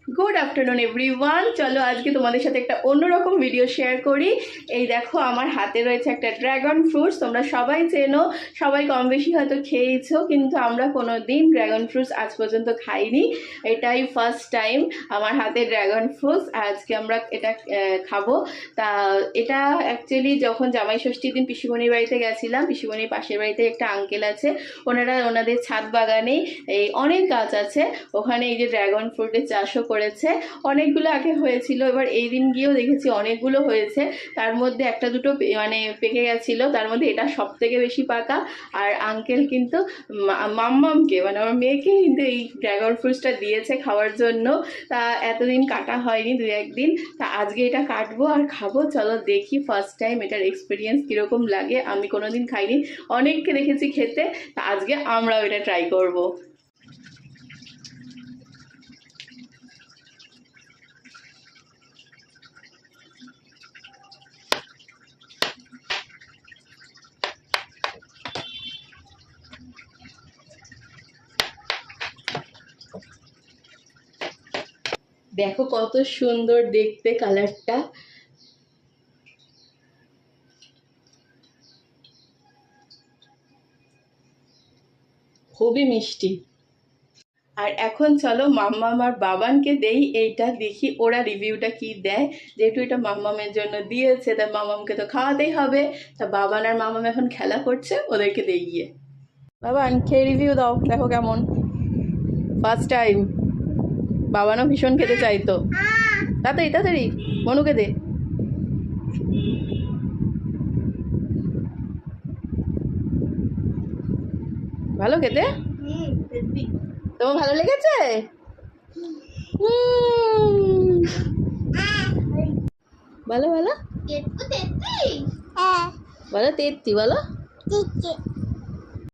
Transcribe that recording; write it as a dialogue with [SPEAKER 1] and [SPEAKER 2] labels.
[SPEAKER 1] Good afternoon everyone. চলো আজকে তোমাদের সাথে একটা অন্যরকম ভিডিও শেয়ার করি। এই দেখো আমার হাতে রয়েছে একটা ড্রাগন ফ্রুটস। তোমরা সবাই চেনো, সবাই কম বেশি হয়তো খেয়েছো, কিন্তু আমরা কোনো দিন ড্রাগন ফ্রুটস আজ পর্যন্ত খাইনি। এটাই ফার্স্ট টাইম আমার হাতে ড্রাগন ফ্রুটস। আজকে আমরা এটা খাবো। তা এটা অ্যাকচুয়ালি যখন জামাই ষষ্ঠীর দিন পিসিমণির বাড়িতে গেছিলাম, পিসিমণির পাশের বাড়িতে একটা আঙ্কেল আছে, ওনাদের ছাদ বাগানে এই অনেক গাছ আছে, ওখানে এই যে ড্রাগন ফ্রুটের চাষও করেছে। অনেকগুলো আগে হয়েছিল, এবার এই দিন গিয়েও দেখেছি অনেকগুলো হয়েছে। তার মধ্যে একটা দুটো মানে পেকে গেছিলো, তার মধ্যে এটা সব থেকে বেশি পাকা। আর আঙ্কেল কিন্তু মাম্মামকে মানে আমার মেয়েকে কিন্তু এই ড্রাগন ফ্রুটসটা দিয়েছে খাওয়ার জন্য। তা এতদিন কাটা হয়নি, দু একদিন। তা আজকে এটা কাটবো আর খাবো। চলো দেখি ফার্স্ট টাইম এটার এক্সপিরিয়েন্স কীরকম লাগে। আমি কোনোদিন খাইনি, অনেককে দেখেছি খেতে। তা আজকে আমরাও এটা ট্রাই করবো। দেখো কত সুন্দর দেখতে কালারটা। খুবই মিষ্টি। আর এখন চলো মাম্মাম আর বাবানকে দেই এইটা, দেখি ওরা রিভিউটা কি দেয়। যেহেতু এটা মাম্মামের জন্য দিয়েছে, তা মাম্মামকে তো খাওয়াতেই হবে। তা বাবান আর মাম্মাম এখন খেলা করছে, ওদেরকে দেই গিয়ে। বাবান খেয়ে রিভিউ দাও, দেখো কেমন। First time. বাবানও ভীষণ খেতে চাইতো। তাড়াতাড়ি তাড়াতাড়ি মনুকে দে। ভালো খেতে? তোমার ভালো লেগেছে? বলো বলো বলো, তেত্তি বলো।